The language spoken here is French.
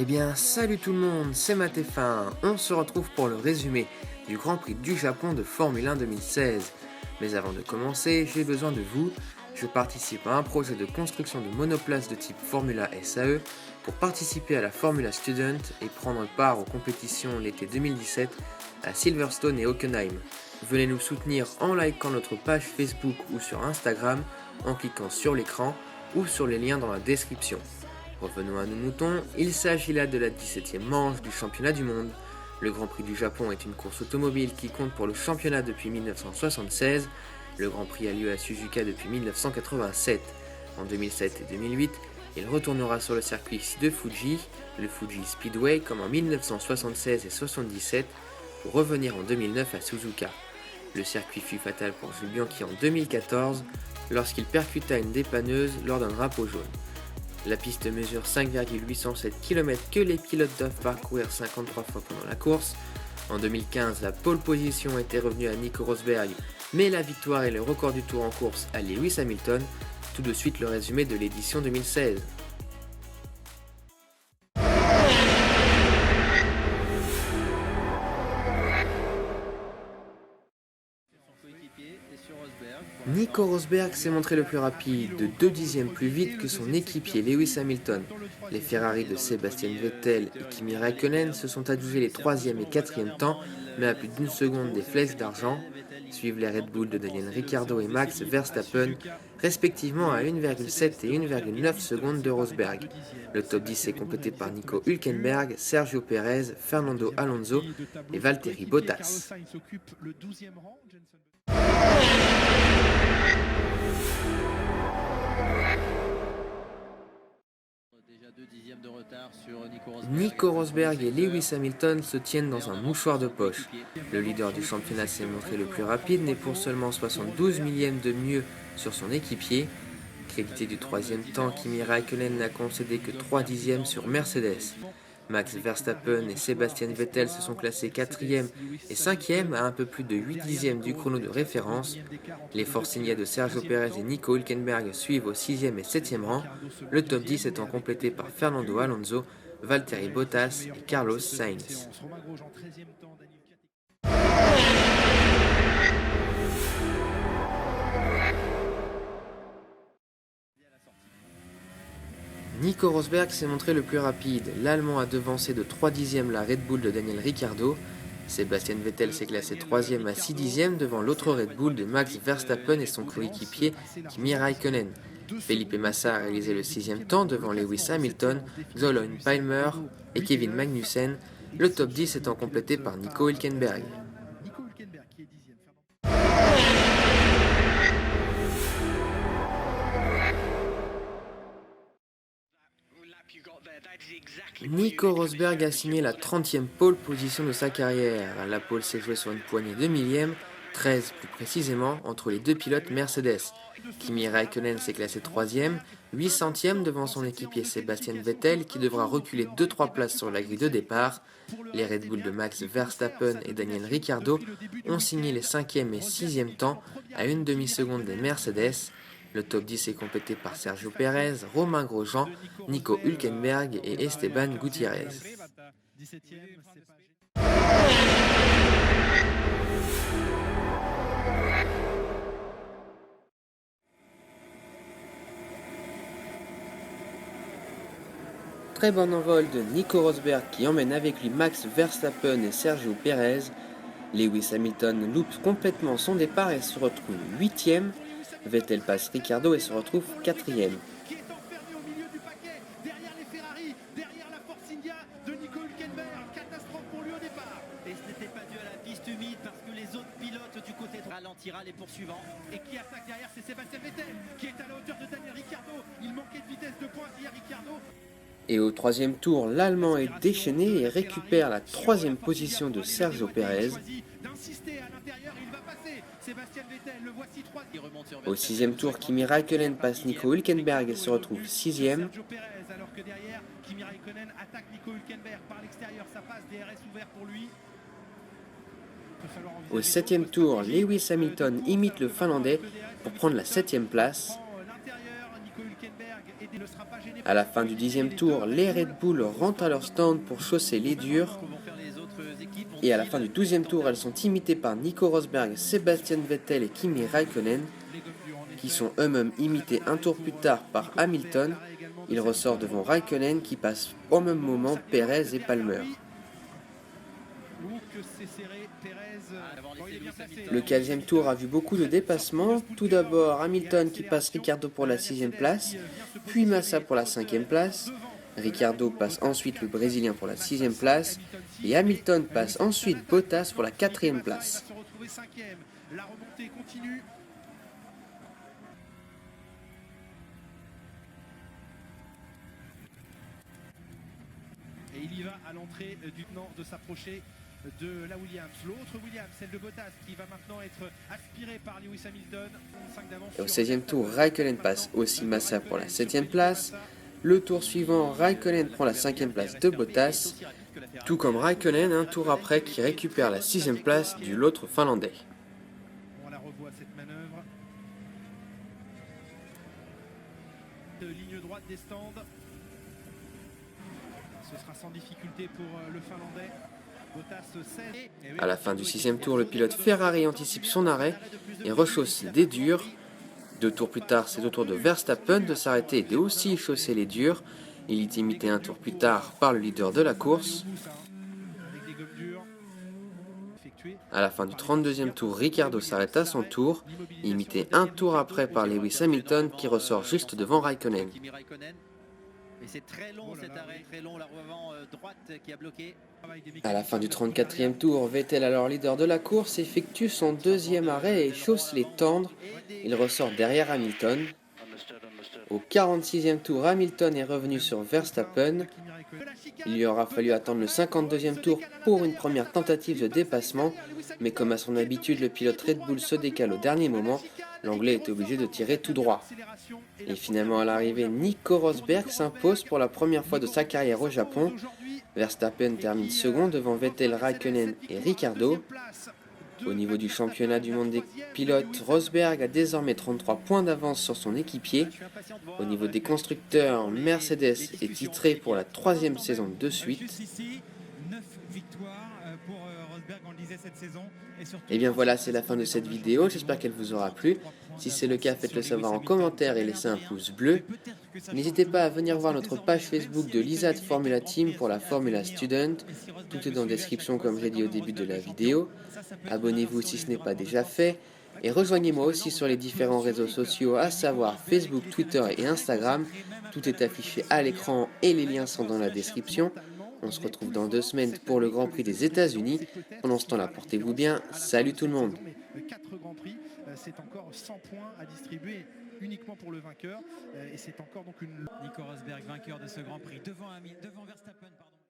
Eh bien, salut tout le monde, c'est Mathéfin. On se retrouve pour le résumé du Grand Prix du Japon de Formule 1 2016. Mais avant de commencer, j'ai besoin de vous. Je participe à un projet de construction de monoplaces de type Formula SAE pour participer à la Formula Student et prendre part aux compétitions l'été 2017 à Silverstone et Hockenheim. Venez nous soutenir en likant notre page Facebook ou sur Instagram, en cliquant sur l'écran ou sur les liens dans la description. Revenons à nos moutons, il s'agit là de la 17e manche du championnat du monde. Le Grand Prix du Japon est une course automobile qui compte pour le championnat depuis 1976. Le Grand Prix a lieu à Suzuka depuis 1987. En 2007 et 2008, il retournera sur le circuit de Fuji, le Fuji Speedway, comme en 1976 et 1977, pour revenir en 2009 à Suzuka. Le circuit fut fatal pour Jules Bianchi en 2014, lorsqu'il percuta une dépanneuse lors d'un drapeau jaune. La piste mesure 5,807 km que les pilotes doivent parcourir 53 fois pendant la course. En 2015, la pole position était revenue à Nico Rosberg, mais la victoire et le record du tour en course à Lewis Hamilton. Tout de suite le résumé de l'édition 2016. Nico Rosberg s'est montré le plus rapide, de 2 dixièmes plus vite que son équipier Lewis Hamilton. Les Ferrari de Sebastian Vettel et Kimi Räikkönen se sont adjugés les 3e et 4e temps, mais à plus d'une seconde des flèches d'argent. Suivent les Red Bull de Daniel Ricciardo et Max Verstappen, respectivement à 1,7 et 1,9 secondes de Rosberg. Le top 10 est complété par Nico Hülkenberg, Sergio Pérez, Fernando Alonso et Valtteri Bottas. Nico Rosberg et Lewis Hamilton se tiennent dans un mouchoir de poche. Le leader du championnat s'est montré le plus rapide, mais pour seulement 72 millièmes de mieux sur son équipier. Crédité du 3e temps, Kimi Räikkönen n'a concédé que 3 dixièmes sur Mercedes. Max Verstappen et Sebastian Vettel se sont classés 4e et 5e à un peu plus de 8 dixièmes du chrono de référence. Les forces signées de Sergio Pérez et Nico Hülkenberg suivent au 6e et 7e rang, le top 10 étant complété par Fernando Alonso, Valtteri Bottas et Carlos Sainz. Nico Rosberg s'est montré le plus rapide. L'Allemand a devancé de 3 dixièmes la Red Bull de Daniel Ricciardo. Sébastien Vettel s'est classé 3e à 6 dixièmes devant l'autre Red Bull de Max Verstappen et son coéquipier Kimi Räikkönen. Felipe Massa a réalisé le 6e temps devant Lewis Hamilton, Zolijn Palmer et Kevin Magnussen, le top 10 étant complété par Nico Hülkenberg. Nico Rosberg a signé la 30e pole position de sa carrière. La pole s'est jouée sur une poignée de millièmes, 13 plus précisément, entre les deux pilotes Mercedes. Kimi Räikkönen s'est classé 3e, 800e devant son équipier Sebastian Vettel qui devra reculer 2-3 places sur la grille de départ. Les Red Bull de Max Verstappen et Daniel Ricciardo ont signé les 5e et 6e temps à une demi-seconde des Mercedes. Le top 10 est complété par Sergio Pérez, Romain Grosjean, Nico Hülkenberg et Esteban Gutiérrez. Très bon envol de Nico Rosberg qui emmène avec lui Max Verstappen et Sergio Pérez. Lewis Hamilton loupe complètement son départ et se retrouve 8e. Vettel passe Ricciardo et se retrouve 4e. Qui est enfermé au milieu du paquet, derrière les Ferrari, derrière la Force India de Nico Hülkenberg. Catastrophe pour lui au départ. Et ce n'était pas dû à la piste humide parce que les autres pilotes du côté droit ralentira les poursuivants. Et qui attaque derrière, c'est Sébastien Vettel, qui est à la hauteur de Daniel Ricciardo. Il manquait de vitesse de pointe hier, Ricciardo. Et au 3e tour, l'Allemand est déchaîné et récupère la 3e position de Sergio Pérez. Au 6e tour, Kimi Räikkönen passe Nico Hülkenberg et se retrouve 6e. Alors que derrière, Kimi Räikkönen attaque Nico Hülkenberg par l'extérieur, ça passe, DRS ouvert pour lui. Au 7e tour, Lewis Hamilton imite le Finlandais pour prendre la 7e place. L'intérieur, Nico Hülkenberg est ne sera pas gêné. À la fin du 10e tour, les Red Bull rentrent à leur stand pour chausser les durs. Et à la fin du 12e tour, elles sont imitées par Nico Rosberg, Sebastian Vettel et Kimi Raikkonen, qui sont eux-mêmes imités un tour plus tard par Hamilton. Il ressort devant Raikkonen qui passe au même moment Perez et Palmer. Le 15e tour a vu beaucoup de dépassements. Tout d'abord Hamilton qui passe Ricciardo pour la 6e place, puis Massa pour la 5e place. Ricciardo passe ensuite le Brésilien pour la 6e place et Hamilton passe ensuite Bottas pour la 4e place. La remontée continue. Et il y va à l'entrée du tenant de s'approcher de la Williams. L'autre Williams, celle de Bottas, qui va maintenant être aspirée par Lewis Hamilton. Et au 16e tour, Raikkonen passe aussi Massa pour la 7e place. Le tour suivant, Raikkonen prend la 5e place de Bottas, tout comme Raikkonen un tour après qui récupère la 6e place de l'autre Finlandais. On la revoit cette manœuvre. Ligne droite des stands. Ce sera sans difficulté pour le Finlandais. À la fin du 6e tour, le pilote Ferrari anticipe son arrêt et rechausse des durs. 2 tours plus tard, c'est au tour de Verstappen de s'arrêter et de aussi chausser les durs. Il est imité un tour plus tard par le leader de la course. À la fin du 32e tour, Ricciardo s'arrête à son tour, imité un tour après par Lewis Hamilton qui ressort juste devant Raikkonen. Et c'est très long cet arrêt, très long, la revent droite qui a bloqué. À la fin du 34e tour, Vettel, alors leader de la course, effectue son 2e arrêt et chausse les tendres. Il ressort derrière Hamilton. Au 46e tour, Hamilton est revenu sur Verstappen. Il lui aura fallu attendre le 52e tour pour une première tentative de dépassement, mais comme à son habitude, le pilote Red Bull se décale au dernier moment. L'Anglais est obligé de tirer tout droit. Et finalement à l'arrivée, Nico Rosberg s'impose pour la première fois de sa carrière au Japon. Verstappen termine second devant Vettel, Raikkonen et Ricciardo. Au niveau du championnat du monde des pilotes, Rosberg a désormais 33 points d'avance sur son équipier. Au niveau des constructeurs, Mercedes est titré pour la 3e saison de suite. Et bien voilà, c'est la fin de cette vidéo, j'espère qu'elle vous aura plu. Si c'est le cas, faites-le savoir en commentaire et laissez un pouce bleu. N'hésitez pas à venir voir notre page Facebook de l'ISAT Formula Team pour la Formula Student. Tout est dans la description comme j'ai dit au début de la vidéo. Abonnez-vous si ce n'est pas déjà fait. Et rejoignez-moi aussi sur les différents réseaux sociaux, à savoir Facebook, Twitter et Instagram. Tout est affiché à l'écran et les liens sont dans la description. On se retrouve dans 2 semaines pour le Grand Prix des États-Unis. Pendant ce temps-là, portez-vous bien. Salut tout le monde. 4 Grands Prix, c'est encore 100 points à distribuer uniquement pour le vainqueur. Et c'est encore donc une... Nico Rosberg, vainqueur de ce Grand Prix devant Verstappen.